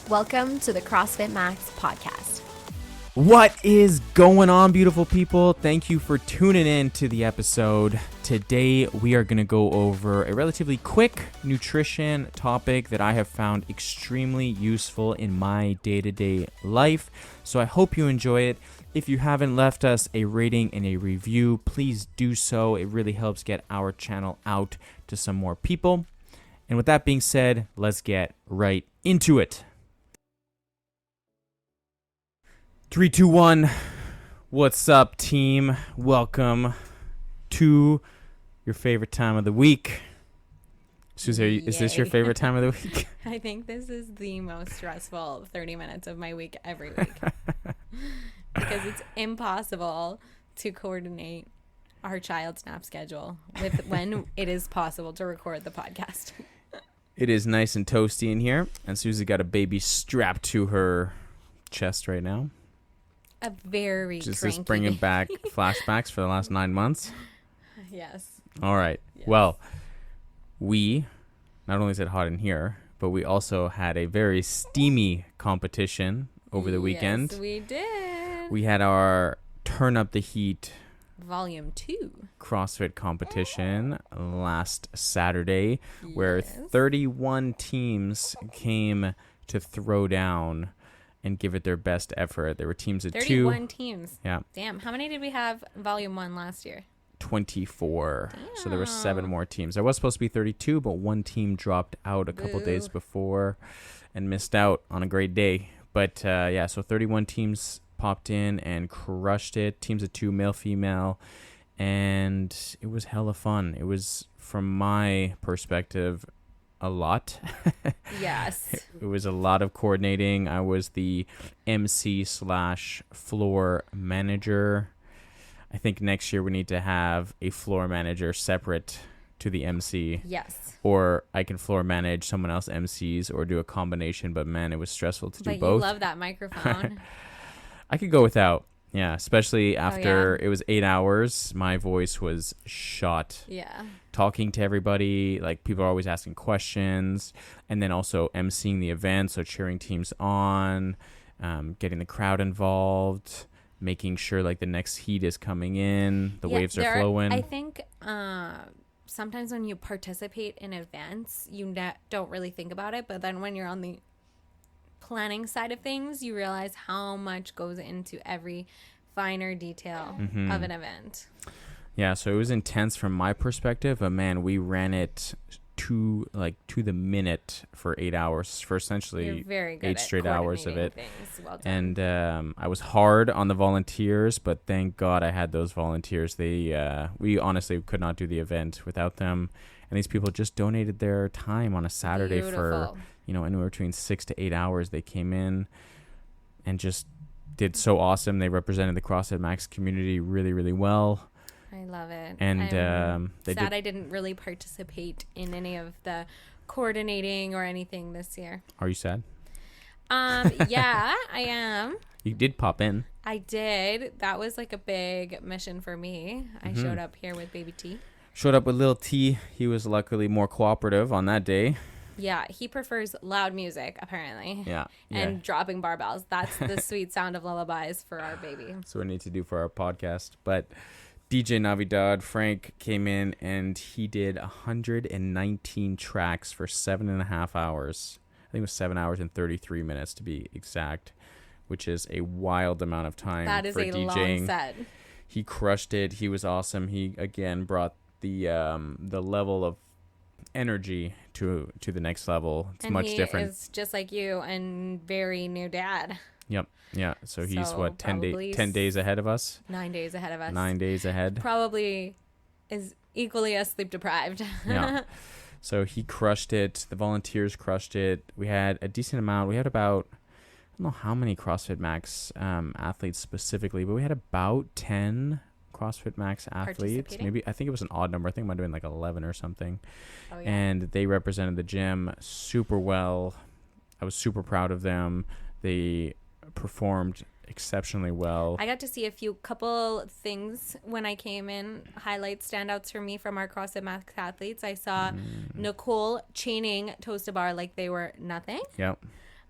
Welcome to the CrossFit Max podcast. What is going on, beautiful people? Thank you for tuning in to the episode. Today, we are going to go over a relatively quick nutrition topic that I have found extremely useful in my day-to-day life. So I hope you enjoy it. If you haven't left us a rating and a review, please do so. It really helps get our channel out to some more people. And with that being said, let's get right into it. 3, 2, 1. What's up, team? Welcome to your favorite time of the week. Susie, is this your favorite time of the week? I think this is the most stressful 30 minutes of my week every week. Because it's impossible to coordinate our child's nap schedule with when it is possible to record the podcast. It is nice and toasty in here, and Susie got a baby strapped to her chest right now. A very Just cranky bringing baby. back flashbacks for the last 9 months. Yes. All right. Yes. Well, we not only is it hot in here, but we also had a very steamy competition over the weekend. Yes, we did. We had our Turn Up the Heat Volume 2 CrossFit competition last Saturday, where Yes. 31 teams came to throw down and give it their best effort. There were teams of 31 2. teams. Yeah. Damn. How many did we have Volume 1 last year? 24. So there were 7 Damn. more teams. There was supposed to be 32, but one team dropped out a couple days Boo. before and missed out on a great day. But yeah, so 31 teams popped in and crushed it. Teams of 2, male, female. And it was hella fun. It was, from my perspective, a lot. Yes. It was a lot of coordinating. I was the MC / floor manager. I think next year we need to have a floor manager separate to the MC. Yes. Or I can floor manage someone else MCs or do a combination. But man, it was stressful to do But both. you love that microphone. I could go without. Yeah, especially after it was 8 hours. My voice was shot. Yeah. Talking to everybody, like people are always asking questions, and then also emceeing the event, so cheering teams on, getting the crowd involved, making sure like the next heat is coming in, the waves are flowing. I think sometimes when you participate in events, you don't really think about it, but then when you're on the planning side of things, you realize how much goes into every finer detail of an event. Yeah, so it was intense from my perspective, but man, we ran it to the minute for 8 hours, for essentially You're very good 8 at straight hours of it. things. Well done. And I was hard on the volunteers, but thank God I had those volunteers. We honestly could not do the event without them. And these people just donated their time on a Saturday for, anywhere between 6 to 8 hours. They came in and just did so awesome. They represented the CrossFit Max community really, really well. I love it. And I'm sad I didn't really participate in any of the coordinating or anything this year. Are you sad? Yeah, I am. You did pop in. I did. That was like a big mission for me. I showed up here with baby T. Showed up with Lil T. He was luckily more cooperative on that day. Yeah, he prefers loud music, apparently. Yeah. And dropping barbells. That's the sweet sound of lullabies for our baby. That's what we need to do for our podcast. But DJ Navidad, Frank, came in and he did 119 tracks for 7.5 hours. I think it was 7 hours and 33 minutes to be exact, which is a wild amount of time That is for a DJing. long set. He crushed it. He was awesome. He, again, brought the level of energy to the next level. It's much different. He is just like you and very new dad. Yep. Yeah. So he's So 10 days ahead of us? 9 days ahead of us. 9 days ahead. Probably is equally as sleep deprived. Yeah. So he crushed it. The volunteers crushed it. We had a decent amount. We had about, I don't know how many CrossFit Max athletes specifically, but we had about 10 CrossFit Max athletes. Maybe, I think it was an odd number. I think it might have been like 11 or something. Oh, yeah. And they represented the gym super well. I was super proud of them. They performed exceptionally well. I got to see a couple things when I came in, highlights, standouts for me from our CrossFit Max athletes. I saw Nicole chaining toes to bar like they were nothing. Yep.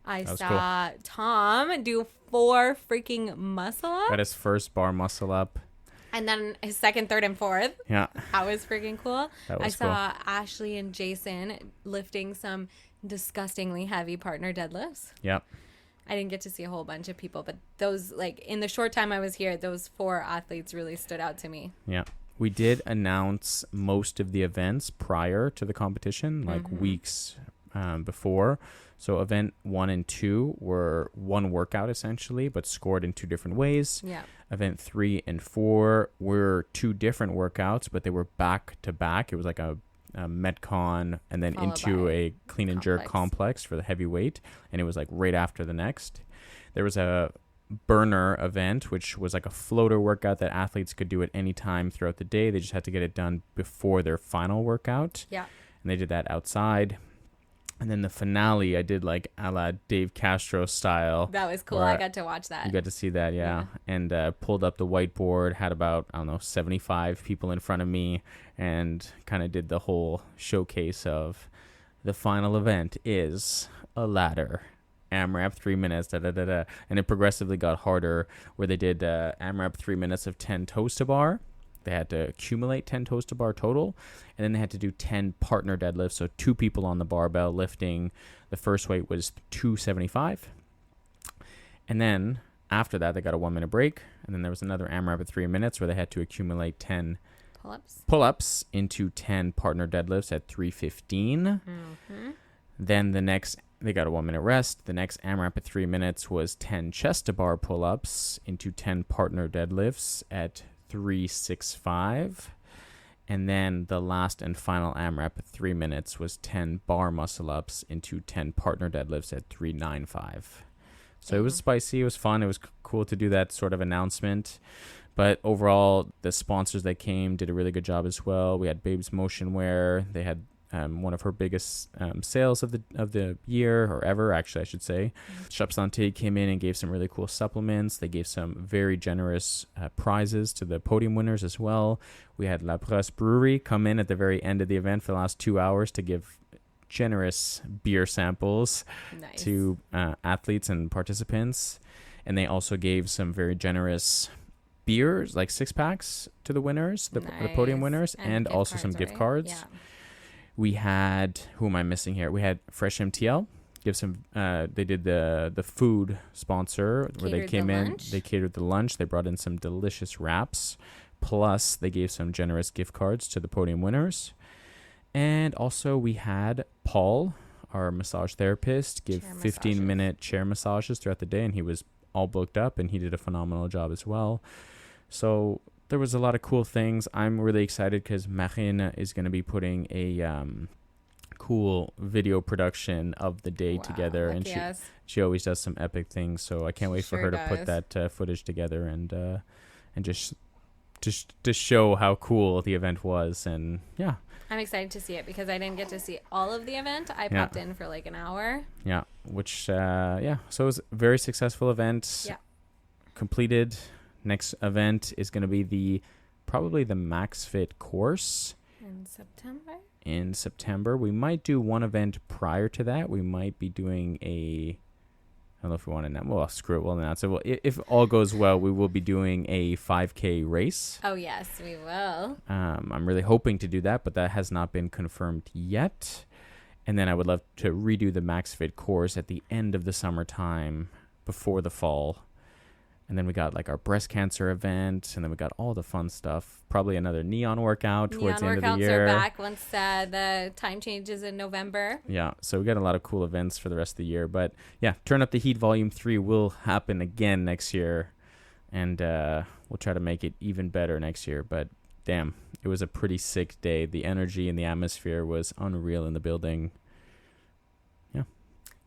I That was saw Tom do 4 freaking muscle ups. Got his first bar muscle up. And then his second, third, and fourth. Yeah. That was freaking cool. That was I saw Ashley and Jason lifting some disgustingly heavy partner deadlifts. Yep. I didn't get to see a whole bunch of people, but those, like, in the short time I was here, those 4 athletes really stood out to me. Yeah. We did announce most of the events prior to the competition, like weeks before. So event 1 and 2 were one workout essentially, but scored in 2 different ways. Yeah. Event 3 and 4 were 2 different workouts, but they were back to back. It was like a Metcon and then Followed into by a clean and jerk complex for the heavyweight. And it was like right after the next. There was a burner event, which was like a floater workout that athletes could do at any time throughout the day. They just had to get it done before their final workout. Yeah. And they did that outside. And then the finale, I did like a la Dave Castro style. That was cool. I got to watch that. You got to see that, yeah. And pulled up the whiteboard, had about, 75 people in front of me, and kind of did the whole showcase of the final event is a ladder. AMRAP 3 minutes, da-da-da-da. And it progressively got harder, where they did AMRAP 3 minutes of 10 toes to bar. They had to accumulate 10 toes to bar total, and then they had to do 10 partner deadlifts, so 2 people on the barbell lifting. The first weight was 275. And then after that, they got a 1-minute break, and then there was another AMRAP at 3 minutes where they had to accumulate 10 pull-ups into 10 partner deadlifts at 315. Then the next, they got a 1-minute rest. The next AMRAP at 3 minutes was 10 chest to bar pull-ups into 10 partner deadlifts at 365. And then the last and final AMRAP at 3 minutes was 10 bar muscle ups into 10 partner deadlifts at 395. So it was spicy. It was fun. It was cool to do that sort of announcement. But overall, the sponsors that came did a really good job as well. We had Babes Motion Wear. They had one of her biggest sales of the year, or ever, actually, I should say. Shop Santé came in and gave some really cool supplements. They gave some very generous prizes to the podium winners as well. We had La Presse Brewery come in at the very end of the event for the last 2 hours to give generous beer samples to athletes and participants. And they also gave some very generous beers, like 6-packs to the winners, the podium winners, and also some gift cards. Yeah. We had, who am I missing here? We had Fresh MTL. They did the food sponsor where they came in. They catered the lunch. They brought in some delicious wraps. Plus, they gave some generous gift cards to the podium winners. And also, we had Paul, our massage therapist, give 15-minute chair massages throughout the day, and he was all booked up, and he did a phenomenal job as well. So there was a lot of cool things. I'm really excited because Marine is going to be putting a cool video production of the day together, and she always does some epic things. So I can't wait for her to put that footage together and just to show how cool the event was. And yeah, I'm excited to see it because I didn't get to see all of the event. I popped in for like an hour. Yeah, so it was a very successful event. Yeah, completed. Next event is going to be probably the Max Fit course in September. We might do one event prior to that. We might be doing I don't know if we want to announce. Well, screw it. We'll announce it. Well, if all goes well, we will be doing a 5K race. Oh, yes, we will. I'm really hoping to do that, but that has not been confirmed yet. And then I would love to redo the Max Fit course at the end of the summertime before the fall. And then we got like our breast cancer event, and then we got all the fun stuff. Probably another neon workout towards the end of the year. Neon workouts are back once the time changes in November. Yeah, so we got a lot of cool events for the rest of the year. But yeah, Turn Up the Heat Volume 3 will happen again next year. And we'll try to make it even better next year. But damn, it was a pretty sick day. The energy and the atmosphere was unreal in the building. Yeah.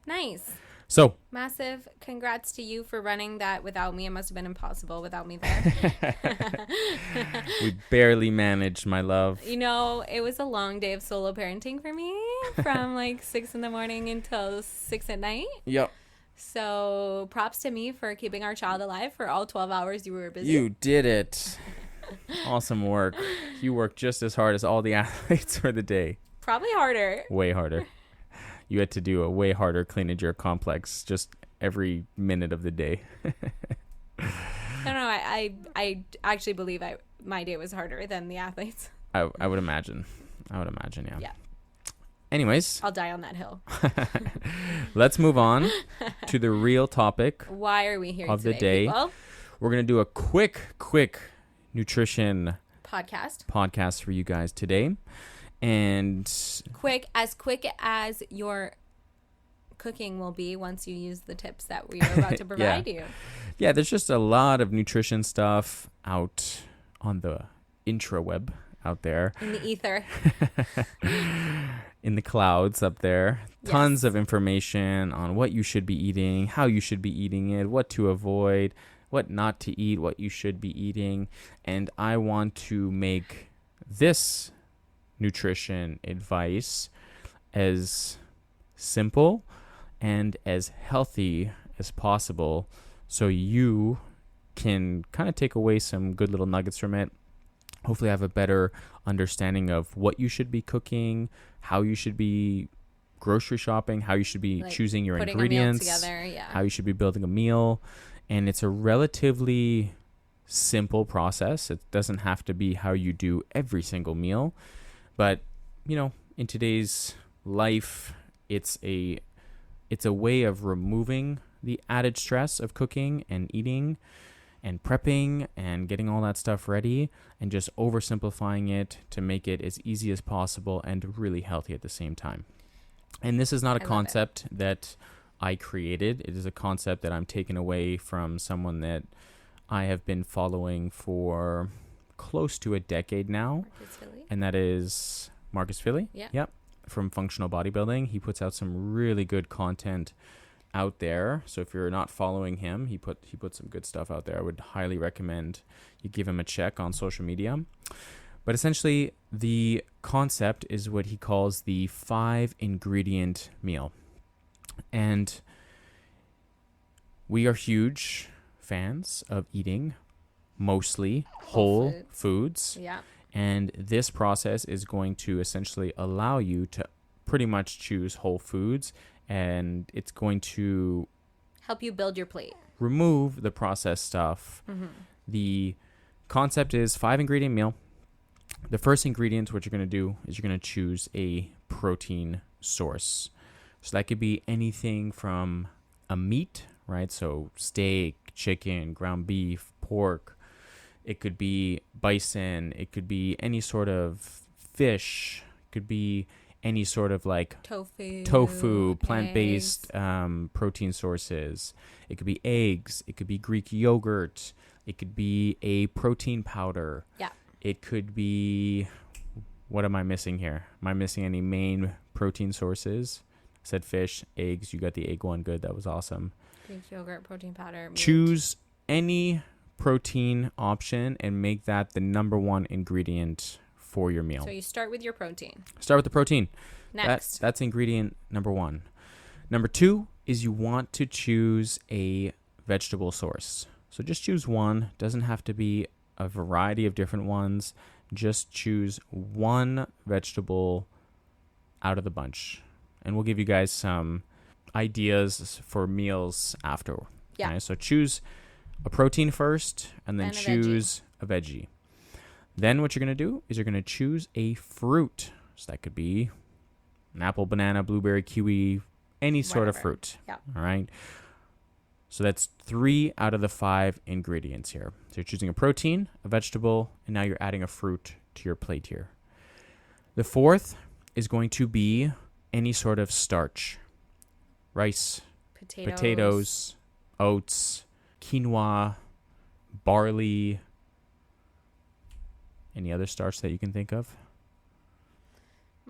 Nice. So massive congrats to you for running that without me. It must have been impossible without me there. We barely managed, my love. You know, it was a long day of solo parenting for me from like 6 a.m. until 6 p.m. Yep. So props to me for keeping our child alive for all 12 hours you were busy. You did it. Awesome work. You worked just as hard as all the athletes for the day. Probably harder. Way harder. you had to do a way harder clean and jerk complex just every minute of the day. No, I actually believe my day was harder than the athletes. I would imagine. Yeah. Yeah. Anyways, I'll die on that hill. let's move on to the real topic. Why are we here of today, the day? People? We're gonna do a quick nutrition podcast for you guys today, and quick as your cooking will be once you use the tips that we are about to provide you. Yeah, there's just a lot of nutrition stuff out on the intraweb out there. In the ether. In the clouds up there. Yes. Tons of information on what you should be eating, how you should be eating it, what to avoid, what not to eat, what you should be eating. And I want to make this nutrition advice as simple and as healthy as possible so you can kind of take away some good little nuggets from it. Hopefully have a better understanding of what you should be cooking, how you should be grocery shopping, how you should be choosing your ingredients, how you should be building a meal. And it's a relatively simple process. It doesn't have to be how you do every single meal. But, in today's life, it's a way of removing the added stress of cooking and eating and prepping and getting all that stuff ready and just oversimplifying it to make it as easy as possible and really healthy at the same time. And this is not a concept that I created. It is a concept that I'm taking away from someone that I have been following for close to a decade now. And that is Marcus Philly. Yeah. Yep. From Functional Bodybuilding. He puts out some really good content out there. So if you're not following him, he put some good stuff out there. I would highly recommend you give him a check on social media. But essentially, the concept is what he calls the 5-ingredient meal. And we are huge fans of eating mostly whole foods. Yeah. And this process is going to essentially allow you to pretty much choose whole foods, and it's going to help you build your plate. Remove the processed stuff. Mm-hmm. The concept is 5-ingredient meal. The first ingredient, what you're going to do is you're going to choose a protein source. So that could be anything from a meat, right? So steak, chicken, ground beef, pork. It could be bison. It could be any sort of fish. It could be any sort of like tofu, plant-based protein sources. It could be eggs. It could be Greek yogurt. It could be a protein powder. Yeah. It could be, what am I missing here? Am I missing any main protein sources? I said fish, eggs. You got the egg one. Good. That was awesome. Greek yogurt, protein powder. Meat. Choose any protein option and make that the number one ingredient for your meal. So you start with your protein. Start with the protein. Next. That's ingredient number 1. Number 2 is you want to choose a vegetable source. So just choose one. Doesn't have to be a variety of different ones. Just choose one vegetable out of the bunch. And we'll give you guys some ideas for meals after. Yeah. Okay? So choose a protein first and then choose a veggie. Then what you're going to do is you're going to choose a fruit. So that could be an apple, banana, blueberry, kiwi, any sort of fruit. Yeah. All right. So that's 3 out of the 5 ingredients here. So you're choosing a protein, a vegetable, and now you're adding a fruit to your plate here. The 4th is going to be any sort of starch. Rice, potatoes, oats, quinoa, barley. Any other starch that you can think of?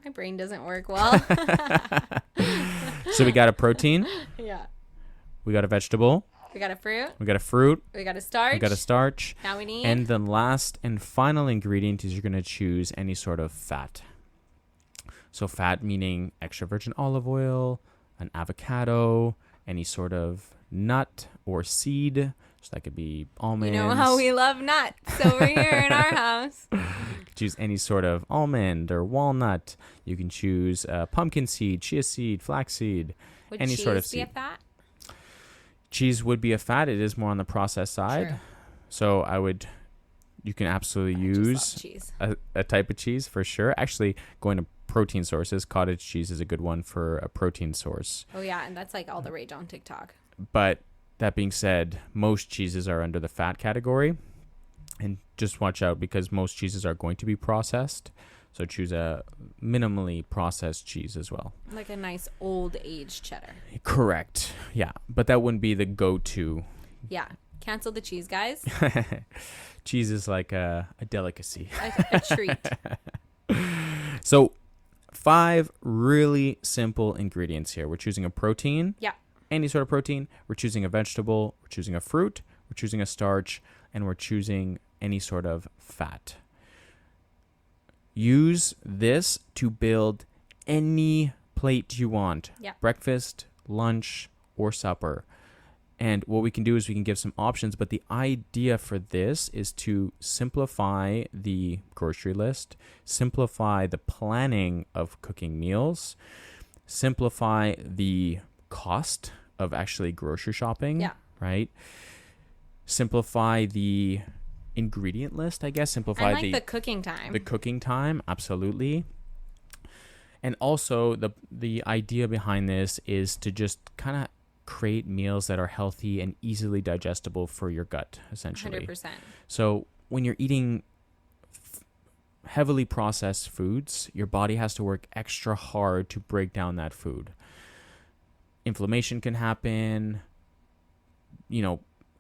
My brain doesn't work well. So we got a protein. Yeah. We got a vegetable. We got a fruit. We got a fruit. We got a starch. We got a starch. Now we need. And the last and final ingredient is you're going to choose any sort of fat. So fat meaning extra virgin olive oil, an avocado, any sort of nut or seed. So that could be almonds. You know how we love nuts over here in our house. Could choose any sort of almond or walnut. You can choose pumpkin seed, chia seed, flaxseed, Would any cheese sort of be seed. a fat? Cheese would be a fat. It is more on the processed side. True. So you can absolutely I just love use cheese. a type of cheese for sure. Actually, going to protein sources, cottage cheese is a good one for a protein source. Oh yeah, and that's like all the rage on TikTok. But that being said, most cheeses are under the fat category. And just watch out because most cheeses are going to be processed. So choose a minimally processed cheese as well. Like a nice old aged cheddar. Correct. Yeah. But that wouldn't be the go-to. Yeah. Cancel the cheese, guys. Cheese is like a delicacy. A treat. So 5 really simple ingredients here. We're choosing a protein. Yeah. Any sort of protein. We're choosing a vegetable. We're choosing a fruit. We're choosing a starch. And we're choosing any sort of fat. Use this to build any plate you want. Yeah. Breakfast, lunch, or supper. And what we can do is we can give some options, but the idea for this is to simplify the grocery list, simplify the planning of cooking meals, simplify the cost of actually grocery shopping, right? Simplify the ingredient list, I guess. Simplify and like the cooking time. The cooking time, absolutely. And also the idea behind this is to just kind of create meals that are healthy and easily digestible for your gut, essentially. 100%. So when you're eating heavily processed foods, your body has to work extra hard to break down that food. Inflammation can happen.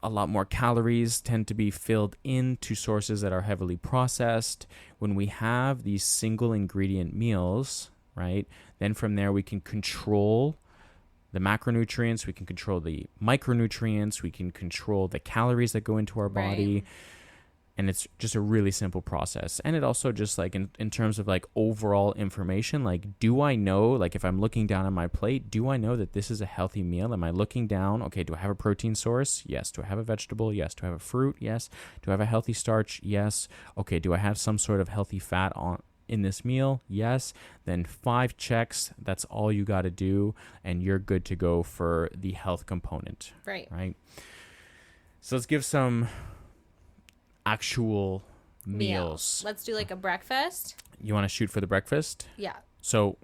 A lot more calories tend to be filled into sources that are heavily processed. When we have these single ingredient meals, right, then from there we can control the macronutrients, we can control the micronutrients, we can control the calories that go into our body. Right. And it's just a really simple process. And it also just like in terms of like overall information, like, do I know, like if I'm looking down on my plate, do I know that this is a healthy meal? Am I looking down? Okay, do I have a protein source? Yes. Do I have a vegetable? Yes. Do I have a fruit? Yes. Do I have a healthy starch? Yes. Okay, do I have some sort of healthy fat in this meal? Yes. Then 5 checks. That's all you got to do. And you're good to go for the health component. Right. So let's give some actual meals. Let's do like a breakfast. You want to shoot for the breakfast? Yeah. So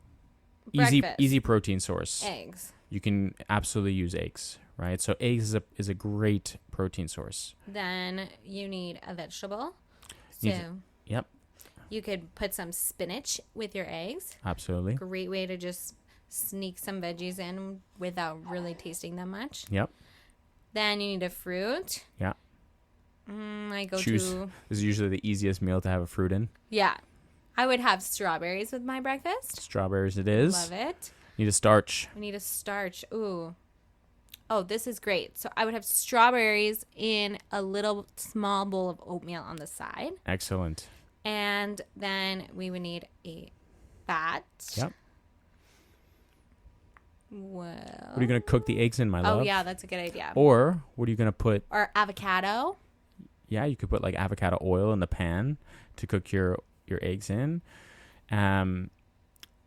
easy protein source. Eggs. You can absolutely use eggs, right? So eggs is a great protein source. Then you need a vegetable. So yep. You could put some spinach with your eggs. Absolutely. Great way to just sneak some veggies in without really tasting them much. Yep. Then you need a fruit. Yeah. This is usually the easiest meal to have a fruit in. Yeah. I would have strawberries with my breakfast. Strawberries it is. Love it. Need a starch. I need a starch. Ooh. Oh, this is great. So I would have strawberries in a little small bowl of oatmeal on the side. Excellent. And then we would need a fat. Yep. Well. What are you going to cook the eggs in, my love? Oh, yeah, that's a good idea. Or what are you going to put? Or avocado. Yeah, you could put like avocado oil in the pan to cook your eggs in.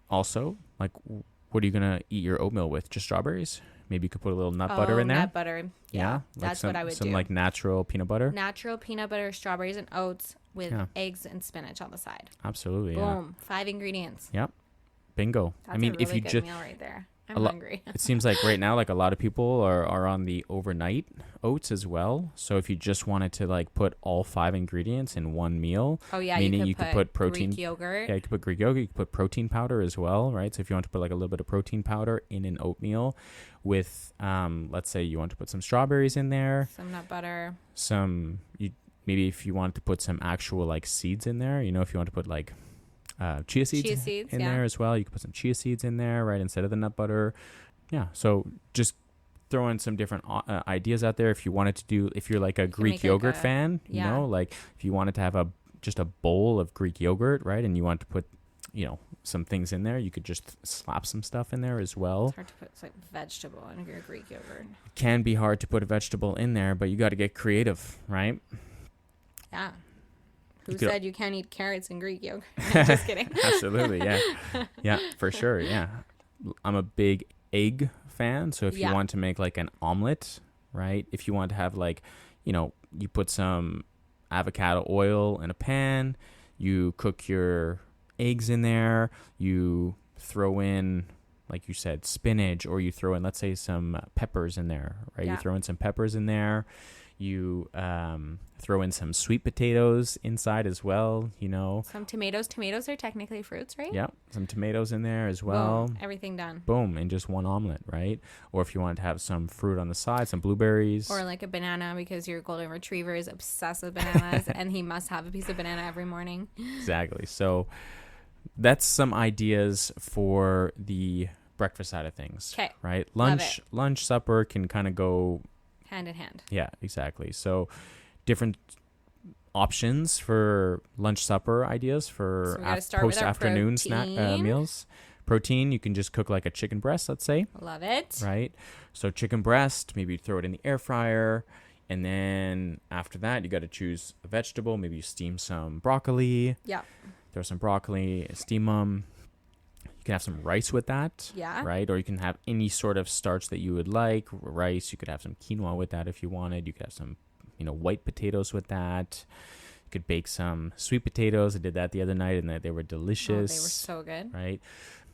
Also, like, what are you going to eat your oatmeal with? Just strawberries? Maybe you could put a little nut butter in there. Nut butter. Yeah, like that's what I would do. Some like natural peanut butter. Natural peanut butter, strawberries, and oats with eggs and spinach on the side. Absolutely. Boom. 5 ingredients. Yep. Bingo. That's a really good meal right there. I'm hungry. It seems like right now, like a lot of people are on the overnight oats as well. So if you just wanted to like put all 5 ingredients in one meal, meaning you could put protein, Greek yogurt. Yeah, you could put Greek yogurt. You could put protein powder as well, right? So if you want to put like a little bit of protein powder in an oatmeal with, let's say you want to put some strawberries in there, some nut butter, maybe if you wanted to put some actual like seeds in there, if you want to put like chia seeds in there as well. You can put some chia seeds in there, right, instead of the nut butter. Yeah, so just throw in some different ideas out there. If you wanted to do, if you're like a Greek yogurt fan, like if you wanted to have just a bowl of Greek yogurt, right, and you want to put, some things in there, you could just slap some stuff in there as well. It's hard to put like vegetable in your Greek yogurt. It can be hard to put a vegetable in there, but you got to get creative, right? Yeah. Who said you can't eat carrots and Greek yogurt? Just kidding. Absolutely, yeah. Yeah, for sure, yeah. I'm a big egg fan, so if you want to make like an omelet, right? If you want to have like, you put some avocado oil in a pan, you cook your eggs in there, you throw in, like you said, spinach, or you throw in, let's say, some peppers in there, right? You throw in some peppers in there. You throw in some sweet potatoes inside as well, Some tomatoes. Tomatoes are technically fruits, right? Yeah, some tomatoes in there as well. Boom, everything done. Boom, and just one omelet, right? Or if you want to have some fruit on the side, some blueberries. Or like a banana, because your golden retriever is obsessed with bananas and he must have a piece of banana every morning. Exactly. So that's some ideas for the breakfast side of things. Okay. Right? Lunch, supper can kind of go hand in hand. Yeah, exactly. So different options for lunch, supper ideas for post-afternoon snack meals. Protein, you can just cook like a chicken breast, let's say. Love it. Right? So chicken breast, maybe you throw it in the air fryer. And then after that, you got to choose a vegetable. Maybe you steam some broccoli. Yeah. Throw some broccoli, steam them. You can have some rice with that, right? Or you can have any sort of starch that you would like. Rice, you could have some quinoa with that if you wanted. You could have some, white potatoes with that. You could bake some sweet potatoes. I did that the other night, and they were delicious. Oh, they were so good. Right?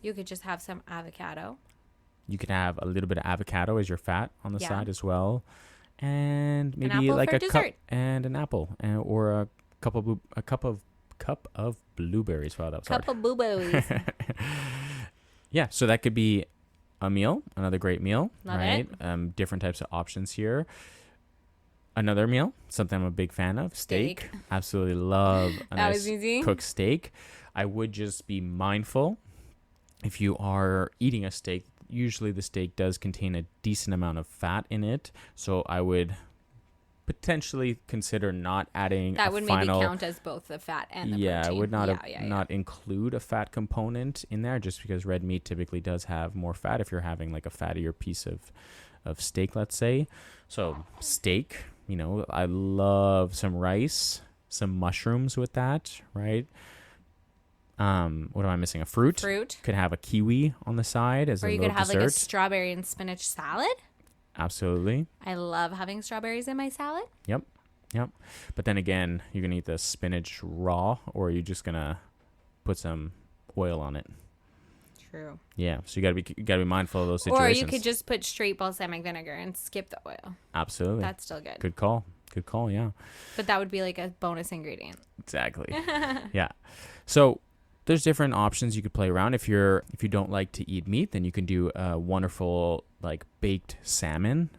You could just have some avocado. You could have a little bit of avocado as your fat on the side as well. And maybe like a dessert. Cup and an apple, or a cup of blueberries. Wow, that was hard. Cup of blueberries. Yeah, so that could be a meal, another great meal. Love right? Different types of options here. Another meal, something I'm a big fan of, steak. Absolutely love a nice cooked steak. I would just be mindful if you are eating a steak. Usually the steak does contain a decent amount of fat in it, so I would potentially consider not adding that would maybe count as both the fat and the protein. I would not include a fat component in there, just because red meat typically does have more fat if you're having like a fattier piece of steak, let's say. So steak, I love some rice, some mushrooms with that, right? What am I missing? A fruit. Could have a kiwi on the side as a little dessert. Or you could have like a strawberry and spinach salad. Absolutely. I love having strawberries in my salad. Yep. But then again, you're going to eat the spinach raw, or are you just going to put some oil on it? True. Yeah, so you got to be mindful of those situations. Or you could just put straight balsamic vinegar and skip the oil. Absolutely. That's still good. Good call, yeah. But that would be like a bonus ingredient. Exactly. Yeah. So there's different options you could play around. If you don't like to eat meat, then you can do a wonderful like baked salmon.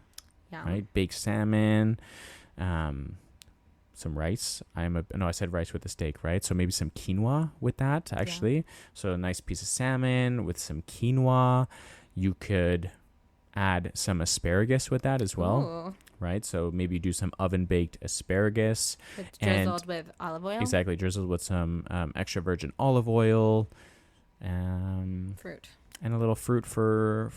Yeah. Right? Baked salmon, some rice. I said rice with the steak, right? So maybe some quinoa with that actually. Yeah. So a nice piece of salmon with some quinoa. You could add some asparagus with that as well. Ooh. Right? So maybe you do some oven-baked asparagus. Drizzled with olive oil? Exactly. Drizzled with some extra virgin olive oil. Fruit. And a little fruit for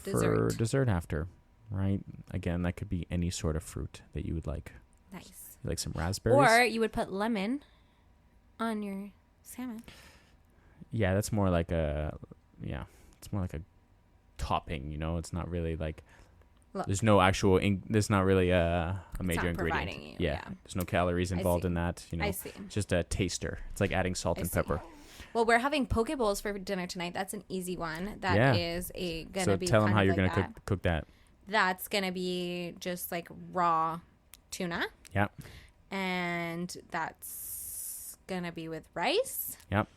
dessert after. Right? Again, that could be any sort of fruit that you would like. Nice. Like some raspberries. Or you would put lemon on your salmon. Yeah, that's more like it's more like a topping, It's not really like... There's no actual. There's not really a major ingredient. There's no calories involved in that. I see. It's just a taster. It's like adding salt and pepper. Well, we're having poke bowls for dinner tonight. That's an easy one. That is gonna be. So tell them how you're gonna cook that. That's gonna be just like raw tuna. Yep. And that's gonna be with rice. Yep.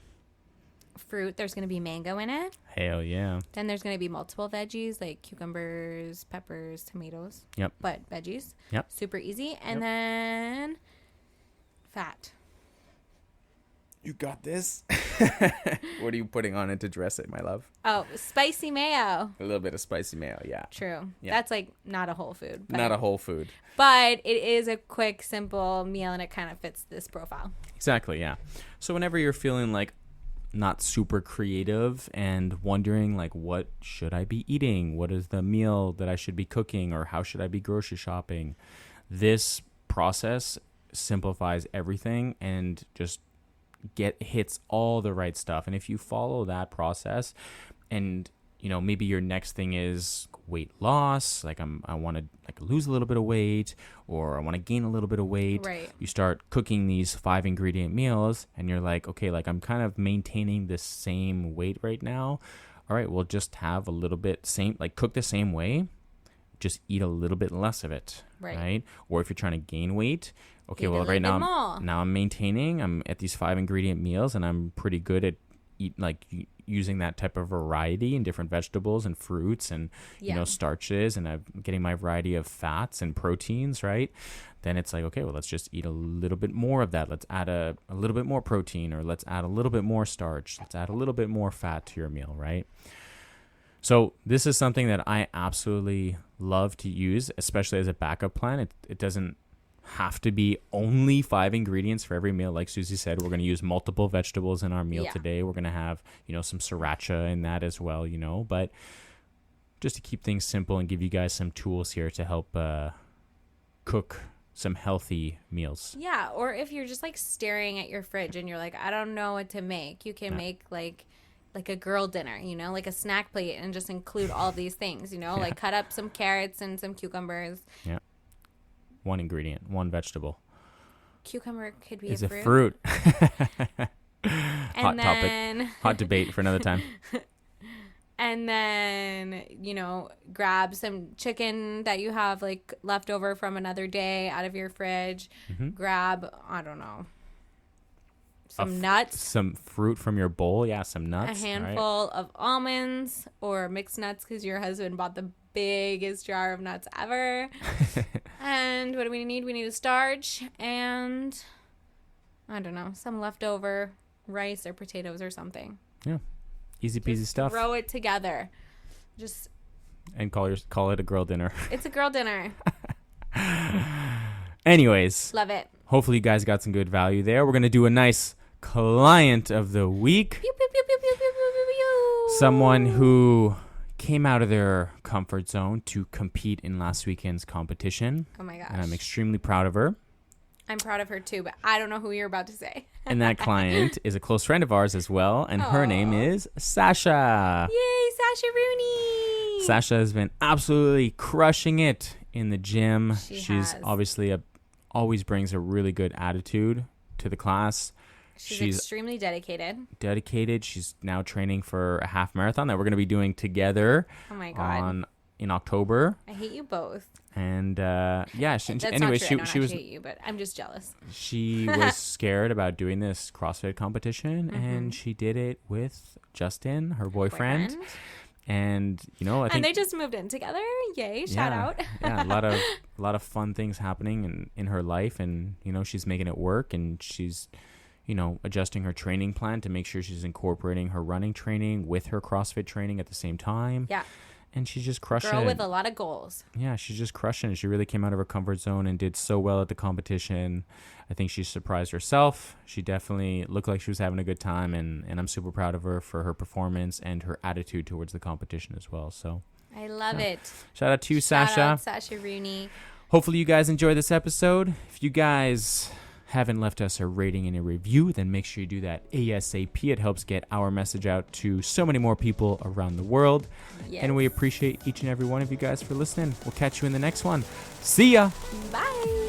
Fruit, there's going to be mango in it. Hell yeah. Then there's going to be multiple veggies like cucumbers, peppers, tomatoes. Yep. But veggies. Yep. Super easy. And then fat. You got this. What are you putting on it to dress it, my love? Oh, spicy mayo. A little bit of spicy mayo, yeah. True. Yeah. That's like not a whole food. Not a whole food. But it is a quick, simple meal, and it kind of fits this profile. Exactly, yeah. So whenever you're feeling like not super creative and wondering like, what should I be eating? What is the meal that I should be cooking, or how should I be grocery shopping? This process simplifies everything and just hits all the right stuff. And if you follow that process, and maybe your next thing is weight loss, like I want to lose a little bit of weight, or I want to gain a little bit of weight. Right. You start cooking these 5 ingredient meals, and you're like, okay, like I'm kind of maintaining the same weight right now. All right, we'll just have a little bit cook the same way, just eat a little bit less of it. Right. Or if you're trying to gain weight, okay, well, right now I'm maintaining. I'm at these 5 ingredient meals, and I'm pretty good at using that type of variety in different vegetables and fruits and starches, and I'm getting my variety of fats and proteins, right? Then it's like, okay, well, let's just eat a little bit more of that. Let's add a little bit more protein, or let's add a little bit more starch. Let's add a little bit more fat to your meal, right? So this is something that I absolutely love to use, especially as a backup plan. It doesn't have to be only 5 ingredients for every meal. Like Susie said, we're going to use multiple vegetables in our meal today. We're going to have, some sriracha in that as well, but just to keep things simple and give you guys some tools here to help cook some healthy meals. Yeah. Or if you're just like staring at your fridge and you're like, I don't know what to make, you can make like a girl dinner, like a snack plate, and just include all of these things, like cut up some carrots and some cucumbers. Yeah. 1 ingredient, 1 vegetable. Cucumber could be a fruit. fruit. Hot topic. Hot debate for another time. And then, grab some chicken that you have like left over from another day out of your fridge. Mm-hmm. Grab, I don't know, some nuts. Some fruit from your bowl. Yeah, some nuts. A handful of almonds or mixed nuts, because your husband bought the biggest jar of nuts ever. And what do we need? We need a starch and, I don't know, some leftover rice or potatoes or something. Yeah. Easy peasy stuff. Throw it together. And call it a girl dinner. It's a girl dinner. Anyways. Love it. Hopefully you guys got some good value there. We're going to do a nice client of the week. Pew, pew, pew, pew, pew, pew, pew, pew. Someone who came out of their comfort zone to compete in last weekend's competition. Oh my gosh. And I'm extremely proud of her. I'm proud of her too, but I don't know who you're about to say. And that client is a close friend of ours as well, and her name is Sacha. Yay, Sacha Rooney! Sacha has been absolutely crushing it in the gym. She's obviously always brings a really good attitude to the class. She's extremely dedicated. She's now training for a half marathon that we're going to be doing together. Oh my God. In October. I hate you both. And anyway, she was. I hate you, but I'm just jealous. She was scared about doing this CrossFit competition, and she did it with Justin, her boyfriend. And I think, and they just moved in together. Yay! Shout out. Yeah, a lot of fun things happening in her life, and she's making it work, and she's adjusting her training plan to make sure she's incorporating her running training with her CrossFit training at the same time. Yeah. And she's just crushing it. Girl with a lot of goals. Yeah, she's just crushing it. She really came out of her comfort zone and did so well at the competition. I think she surprised herself. She definitely looked like she was having a good time, and I'm super proud of her for her performance and her attitude towards the competition as well. So I love it. Shout out to you, Sacha. Shout out Sacha Rooney. Hopefully you guys enjoyed this episode. If you guys haven't left us a rating and a review, then make sure you do that ASAP. It helps get our message out to so many more people around the world. Yes. And we appreciate each and every one of you guys for listening. We'll catch you in the next one. See ya. Bye.